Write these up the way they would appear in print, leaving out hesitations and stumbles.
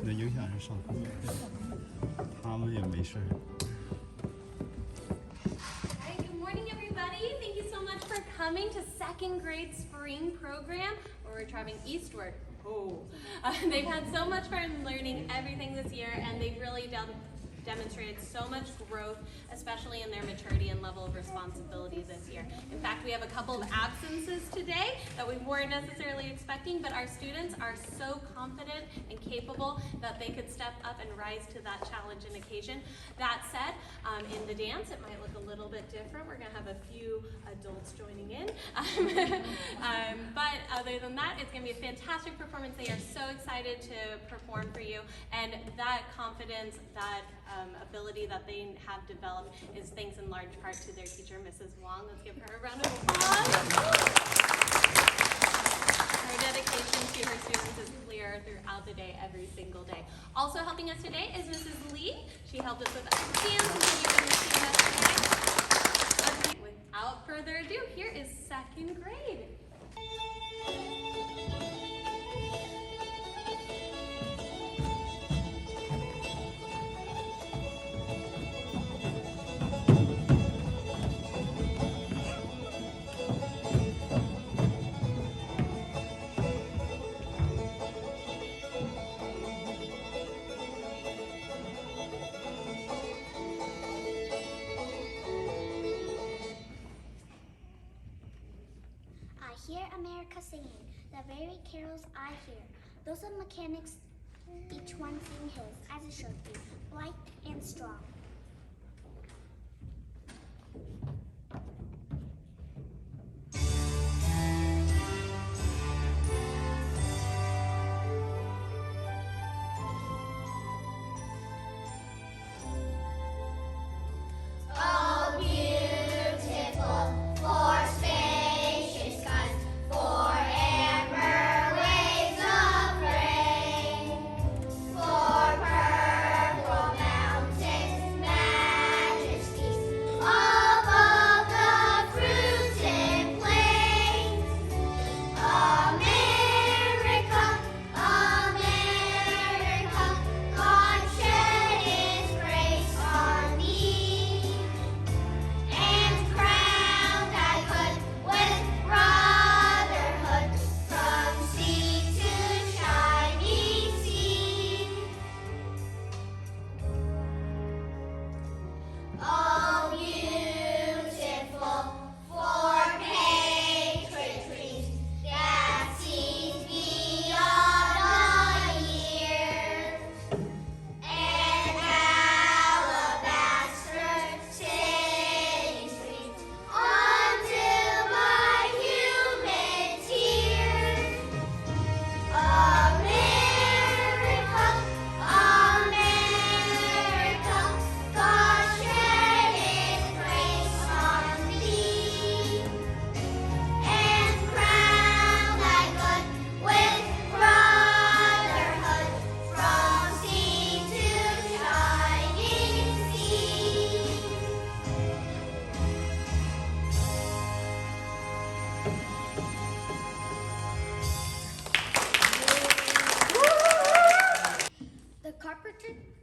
能影响人上课，他们也没事。Hi, good morning, everybody. Thank you so much for coming to second grade spring program, where we're traveling eastward. They've had so much fun learning everything this year, and they've really demonstrated so much growth, especially in their maturity and level of responsibility this year. In fact, we have a couple of absences today that we weren't necessarily expecting, but our students are so confident and capable that they could step up and rise to that challenge and occasion. That said, in the dance, it might look a little bit different. We're gonna have a few adults joining in. But other than that, it's gonna be a fantastic performance. They are so excited to perform for you, and that confidence, that ability that they have developed is thanks in large part to their teacher, Mrs. Wong. Let's give her a round of applause. Her dedication to her students is clear throughout the day, every single day. Also helping us today is Mrs. Lee. She helped us with our dance and you've been seeing us today. Without further ado, here is second grade. I hear America singing, the very carols I hear. Those are mechanics, each one sing his, as it should be, light and strong.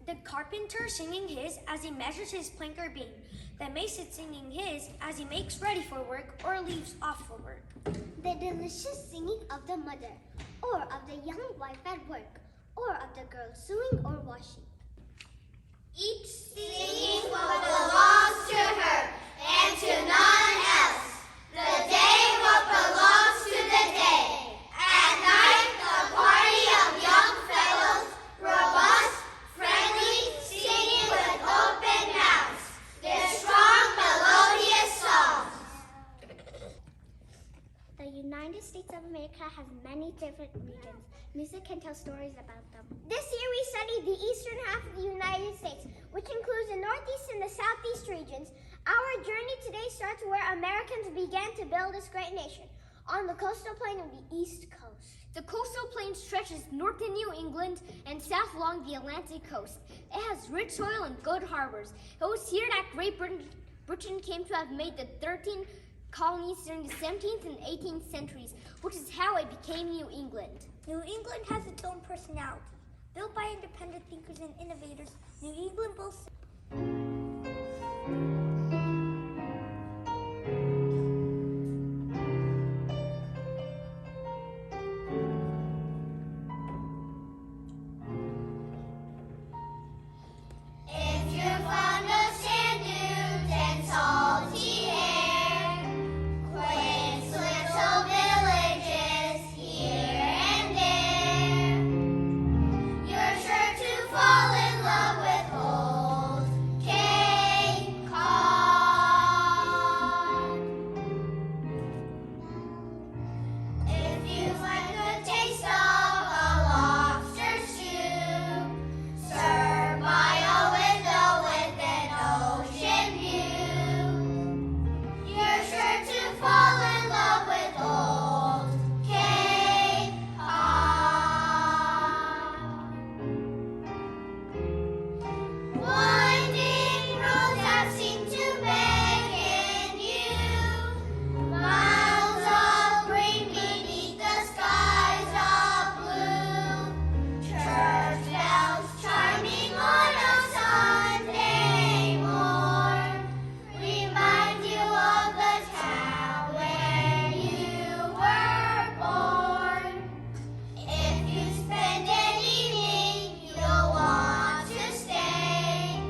The carpenter singing his as he measures his plank or beam. The mason singing his as he makes ready for work or leaves off for work. The delicious singing of the mother, or of the young wife at work, or of the girl sewing or washing. Each singing what belongs to her and to none else. The day what belongs to the day. At night, the party of young fellows, robust, friendly, singing with open mouths, their strong, melodious songs. The United States of America has many different regions. Music can tell stories about them. This year we studied the eastern half of the United States, which includes the northeast and the southeast regions. Our journey today starts where Americans began to build this great nation, on the coastal plain of the East Coast. The coastal plain stretches north in New England and south along the Atlantic coast. It has rich soil and good harbors. It was here that Great Britain came to have made the 13 colonies during the 17th and 18th centuries, which is how it became New England. New England has its own personality. built by independent thinkers and innovators, New England boasts If you're fond of sand dunes and salty air, quaint little villages here and there, you're sure to fall in love with old Cape Cod. If you like the taste of a lobster stew, served by a window with an ocean view, you're sure to fall in love with old Cape Cod. Winding roads that seem to beckon you, miles of green beneath the skies of blue, church bells chiming on a Sunday morn remind you of the town where you were born. If you spend an evening, you'll want to stay,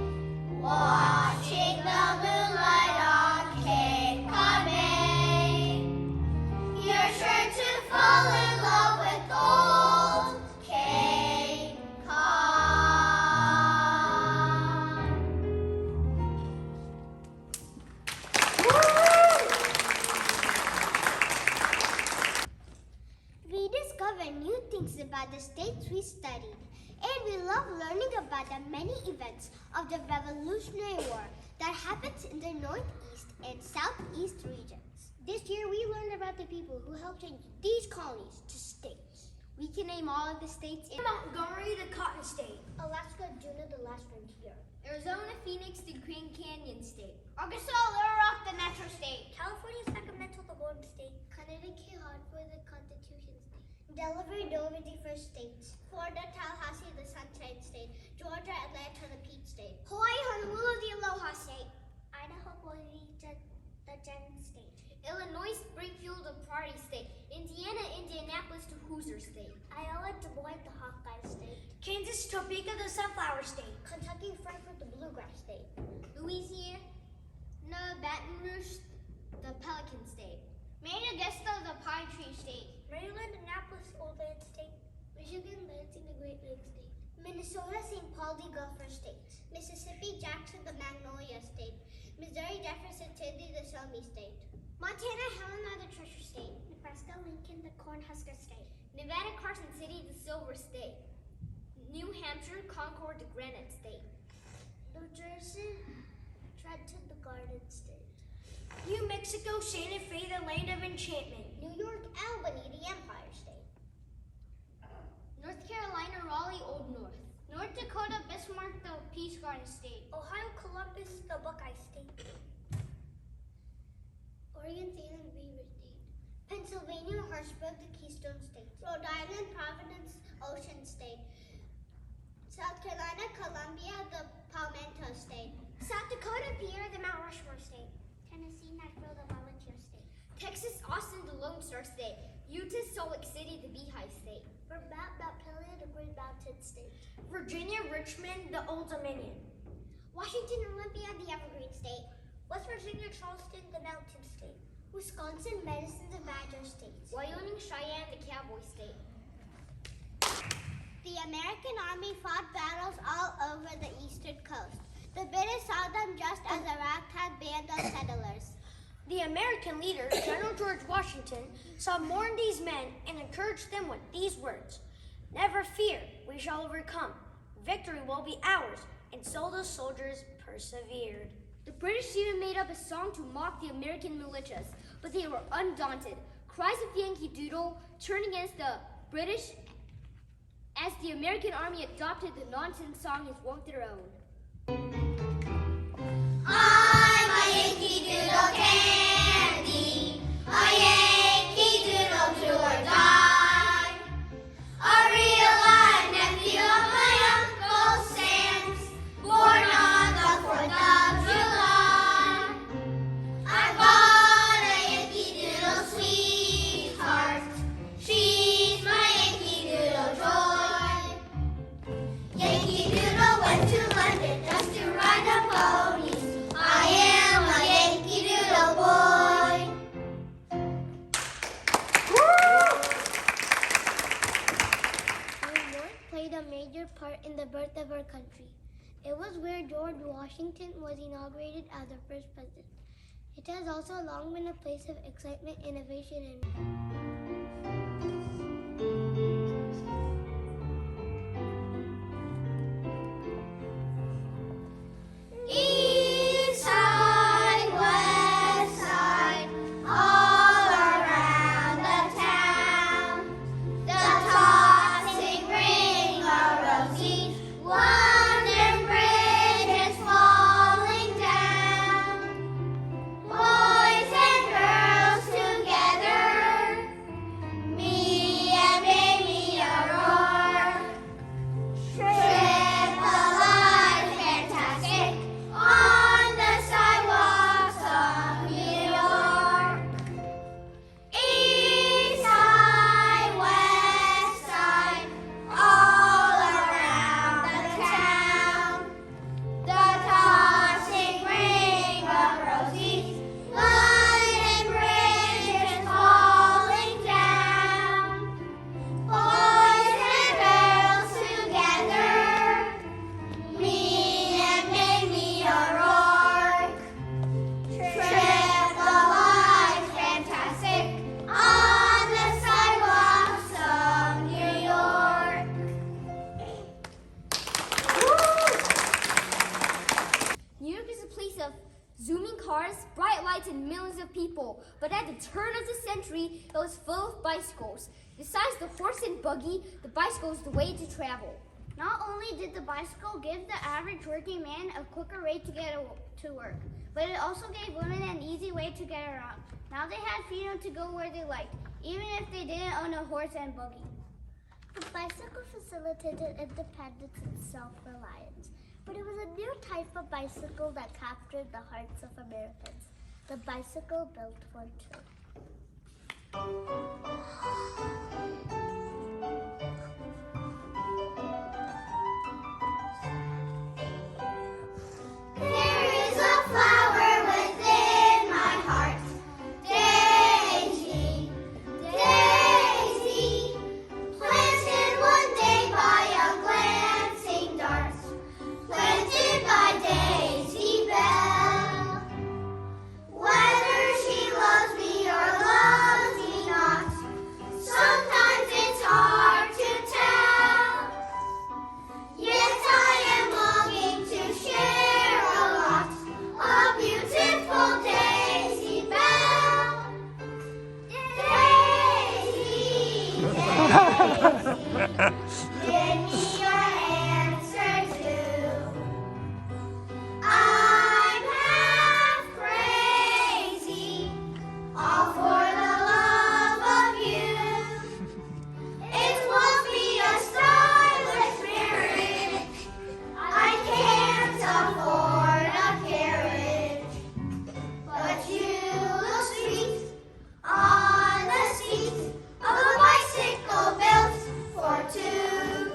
watching the moonlight on Cape Cod Bay. You're sure to fall in love with old Cape Cod. We discover new things about the states we studied, and we love learning about the many events of the Revolutionary War that happened in the Northeast and Southeast regions. This year, we learned about the people who helped change these colonies to states. We can name all of the states in Montgomery, the Cotton State, Alaska, Juneau, the last frontier. Arizona, Phoenix, the Grand Canyon State. Arkansas, Little Rock, the Natural State, California, Sacramento, the Golden State. Connecticut, Hartford, the Constitution State. Delaware, Dover, the First State. Florida, Tallahassee, the Sunshine State. Georgia, Atlanta, the Peach State. Hawaii, Honolulu, the Aloha State, Idaho, Boise, the Gem State. Illinois, Springfield, the Prairie State. Indiana, Indianapolis, the Hoosier State. Iowa, Des Moines, the Hawkeye State. Kansas, Topeka, the Sunflower State, Kentucky, Frankfurt, the Bluegrass State. Louisiana, Baton Rouge, the Pelican State. Maine, Augusta, the Pine Tree State, Maryland, Annapolis, Old Land State. Michigan, Lansing, the Great Lakes State. Minnesota, St. Paul, the Gopher State. Mississippi, Jackson, the Magnolia State. Missouri, Jefferson City, the Show-Me State. Montana, Helena, the Treasure State. Nebraska, Lincoln, the Cornhusker State. Nevada, Carson City, the Silver State. New Hampshire, Concord, the Granite State. New Jersey, Trenton, the Garden State. New Mexico, Santa Fe, the Land of Enchantment, New York, Albany, the Empire State. North Carolina, Raleigh, Old North. North Dakota, Bismarck, the Peace Garden State, Ohio, Columbus, the Buckeye State. Oregon, Salem, Beaver State. Pennsylvania, Harrisburg, the Keystone State. Rhode Island, Providence, Ocean State. South Carolina, Columbia, the Palmetto State. South Dakota, Pierre, the Mount Rushmore State, Tennessee, Nashville, the Volunteer State. Texas, Austin, the Lone Star State. Utah, Salt Lake City, the Beehive State. Vermont, Mount Pillar, the Green Mountain State. Virginia, Richmond, the Old Dominion, Washington, Olympia, the Evergreen State. West Virginia, Charleston, the Mountain State. Wisconsin, Madison, the Badger State. Wyoming, Cheyenne, the Cowboy State. The American Army fought battles all over the eastern coast. The British saw them just as a ragtag band of settlers. The American leader, General George Washington, saw mourn these men and encouraged them with these words: "Never fear, we shall overcome. Victory will be ours." And so the soldiers persevered. The British even made up a song to mock the American militias, but they were undaunted. Cries of Yankee Doodle turned against the British as the American Army adopted the nonsense song as one of their own. I'm a Yankee Doodle candy, a Yankee Doodle do or die, a real live nephew of mine. major part in the birth of our country. It was where George Washington was inaugurated as the first president. It has also long been a place of excitement, innovation, and East side, west side, all around the town. The tossing ring of rosy, London Bridge is falling down. Boys and girls together, me and baby Aurora. Trip alive, fantastic, on the sidewalks of New York. East side, west side, all around the town. The tossing ring of rosies, London Bridge is falling down. Boys and girls together, me and Mamie O'Rourke. Trip alive, fantastic, on the sidewalks of New York. New York is a place of zooming cars, bright lights, and millions of people. But at the turn of the century, it was full of bicycles. Besides the horse and buggy, the bicycle was the way to travel. not only did the bicycle give the average working man a quicker way to get to work, but it also gave women an easy way to get around. Now they had freedom to go where they liked, even if they didn't own a horse and buggy. The bicycle facilitated independence and self-reliance, but it was a new type of bicycle that captured the hearts of Americans. The bicycle built for two. There is a flower within my heart, Daisy, Daisy, planted one day by a glancing dart, planted by Daisy Bell. Whether she loves me or loves me not, sometimes it's hard to tell. Yet I am longing to share a lot, a beautiful Daisy Bell. Daisy, give me your answer too. I'm half crazy, all for the love of you. It won't be a stylish marriage. I can't afford a carriage, but you look sweet on the seat of a bicycle built for two.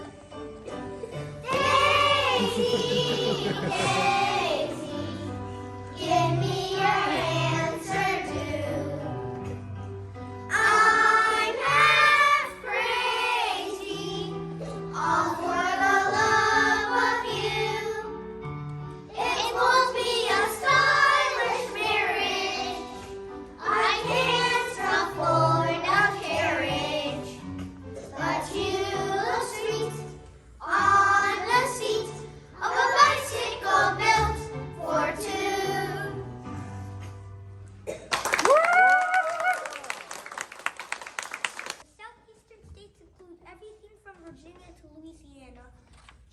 Daisy, Daisy, give me your answer too. I'm half crazy, all for the love of you. It won't be a stylish marriage. I can't afford a carriage, but you look sweet on the seat of a bicycle built for two. Southeastern states include everything from Virginia to Louisiana.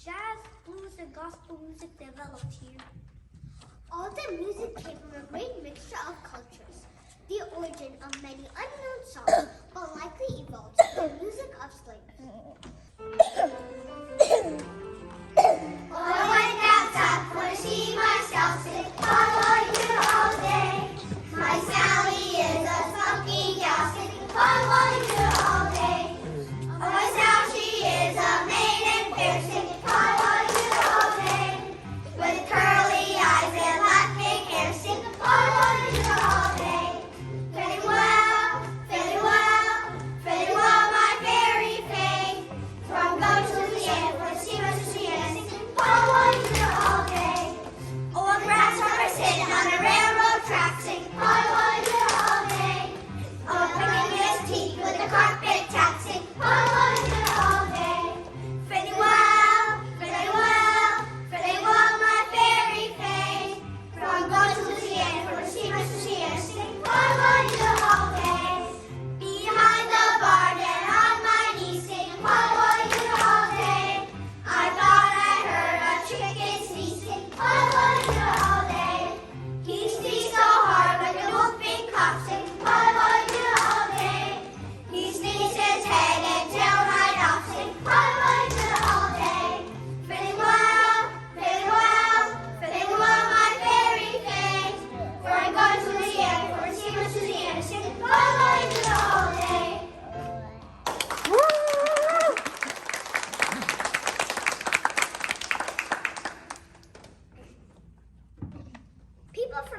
Jazz, blues, and gospel music developed here. All the music came from a great mixture of cultures. The origin of many unknown songs will likely evolve to the music of slaves. Oh, I went outside for to see myself sit following you all day. My Sally is a spunky gal sitting following you all day. Oh, my Sal, she is a maiden fair sitting following you all day. With curly eyes and laughing hair sitting following you all day. Pretty well, my fairy face.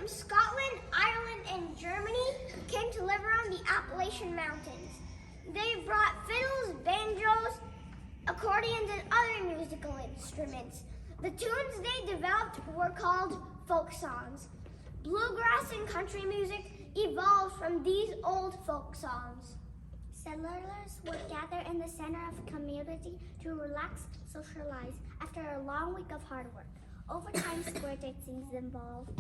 from Scotland, Ireland, and Germany came to live around the Appalachian Mountains. They brought fiddles, banjos, accordions, and other musical instruments. The tunes they developed were called folk songs. Bluegrass and country music evolved from these old folk songs. Settlers would gather in the center of the community to relax, socialize after a long week of hard work. Over time, square dancing evolved.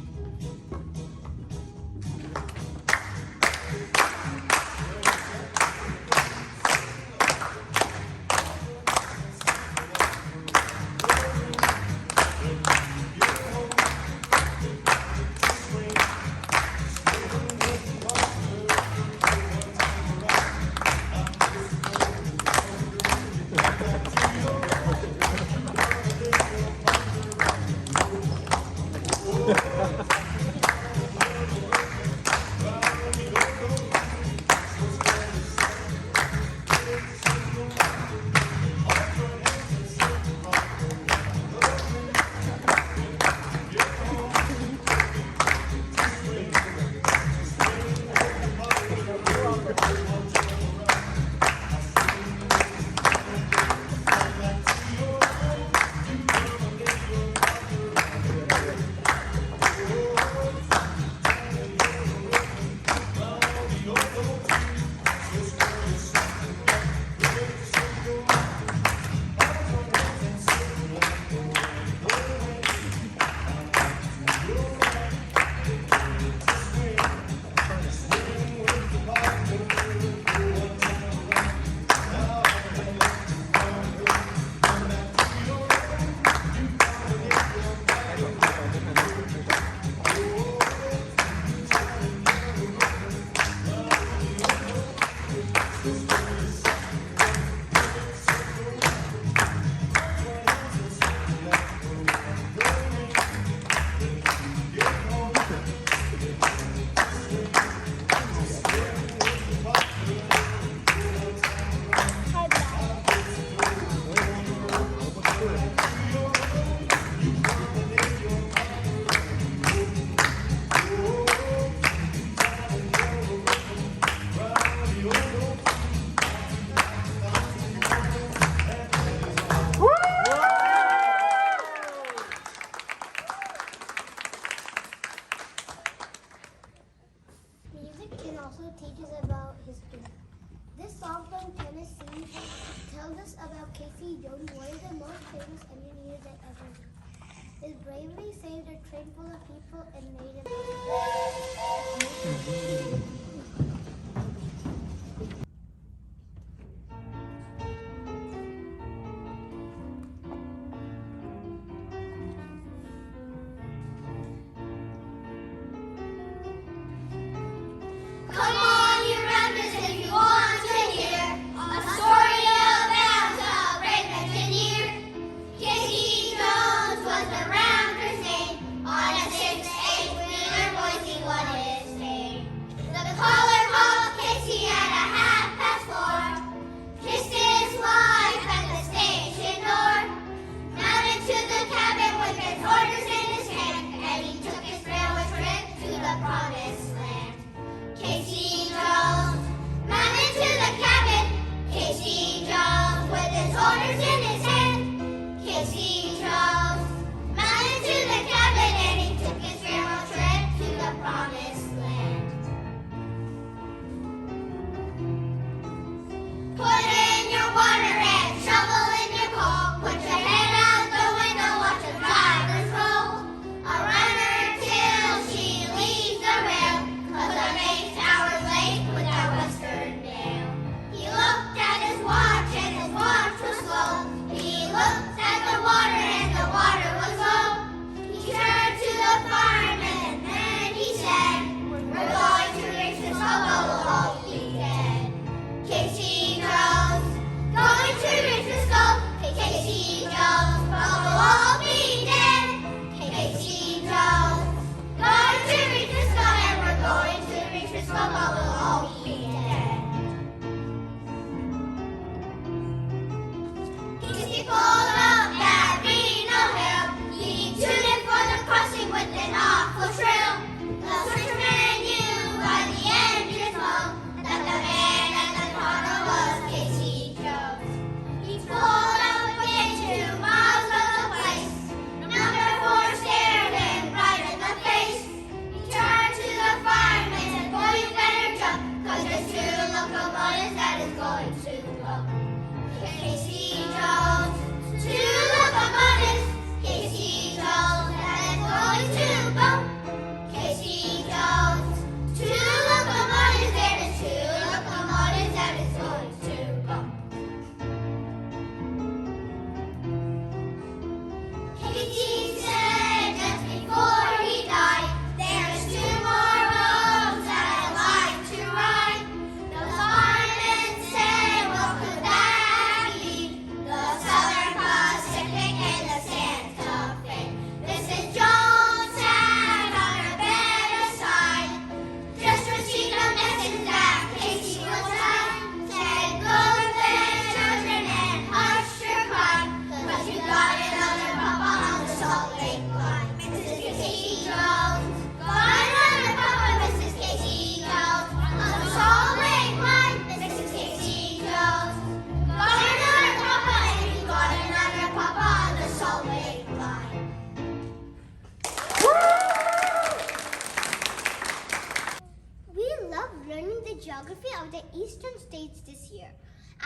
His bravery saved a train full of people and made it. Come on, you rabbits, if you want to hear a story about a brave engineer. Casey Jones was the Raptor's name on a 6-8-wheeler, boys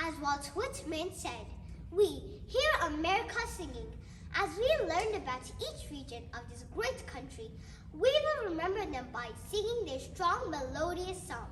As Walt Whitman said, we hear America singing. As we learned about each region of this great country, we will remember them by singing their strong, melodious song.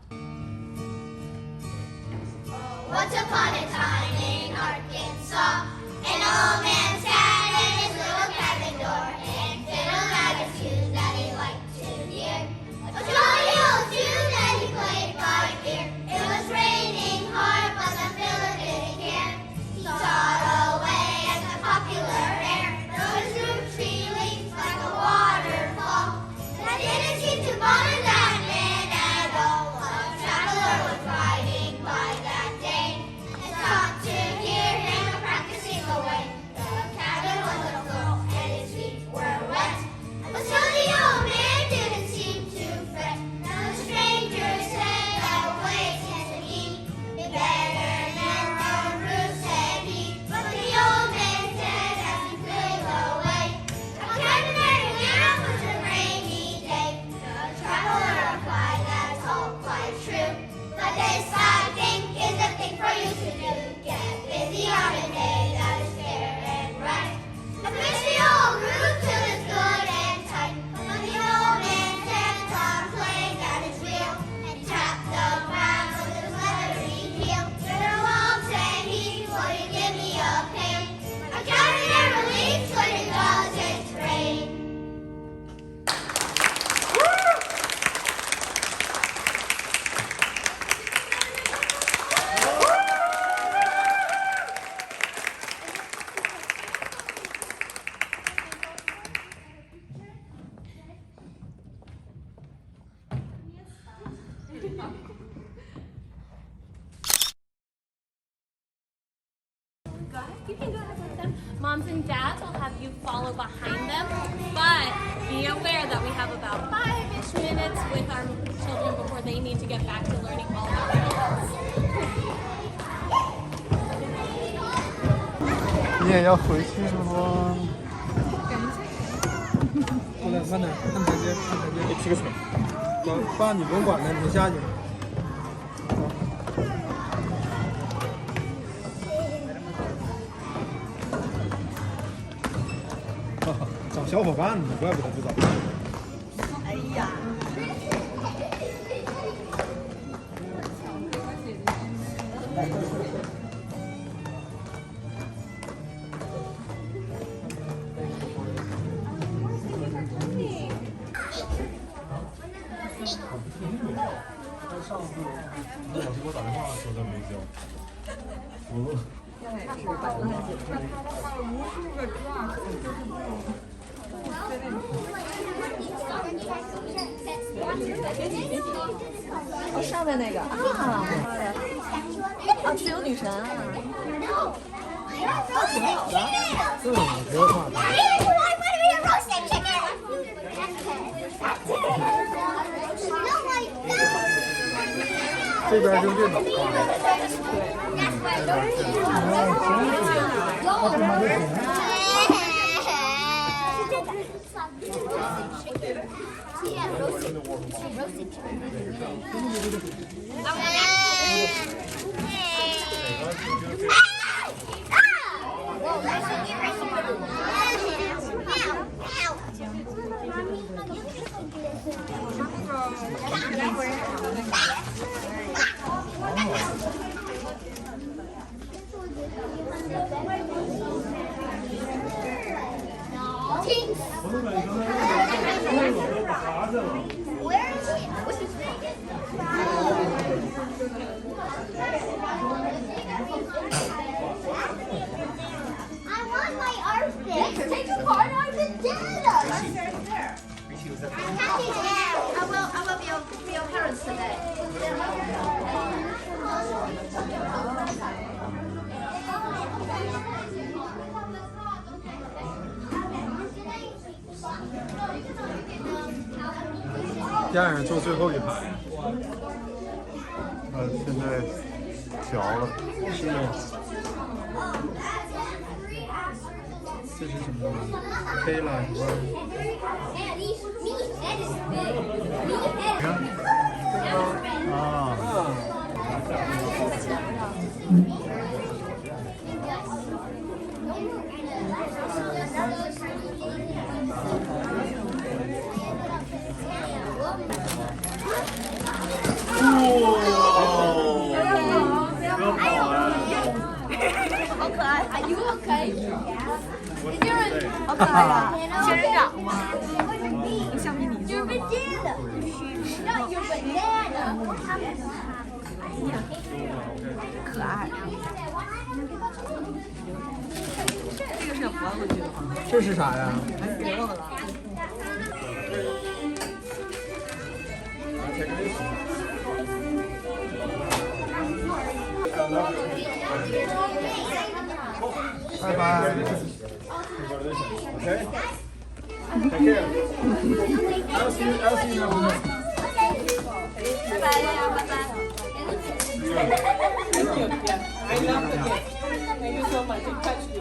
Once upon a time in Arkansas, an old man sat at his little cabin door and fiddled out a tune that he liked to hear. A jolly old tune that he played by ear. It was raining hard, but the fiddler didn't care. He sawed away at the popular air. Those root tree leaves like a waterfall. That didn't seem to bother that man at all. A traveler was riding by that day and stopped to hear him practicing away. The cabin was a floor and his feet were wet, but still the old man didn't seem to fret. Now the stranger said that way to me, "It better never roost," said he. But the old man said as he flew away, "A cabin there now was a rainy day." The traveler replied, "That's all quite true, but this I think is the thing for you to do. Get busy on a day that is fair and bright, and fix the old roof till it's good and tight." But the old man said, "Stop playing, that is real," and tapped the ground with his leathery heel. "You're wrong," said he, "will you give me a pain? A cabin never leaks when it doesn't rain." Go ahead. You can go ahead with them. Moms and dads will have you follow behind them, but be aware that we have about 5-ish minutes with our children before they need to get back to learning all about animals. 你也要回去了吗？过来，慢点，看台阶，看台阶。Excuse me。爸，你不用管他，你下去。找小伙伴呢，怪不得不找。哎呀！上次老师给我打电话说他没交，我哦，上面那个啊，啊，自由女神啊，哦，挺好的。不要怕。这边就这种挂的。家人坐最后一排。现在调了，是吗？这是什么东西？黑了是吧？啊。好可爱呀！仙人掌吗？橡皮泥做的吗？可爱。这个是要还回去的吗？这是啥呀？别了吧。拜拜。 Okay? Take care. I'll see you in a minute. 拜拜呀，拜拜。 I love the game. Thank you so much. It touched me.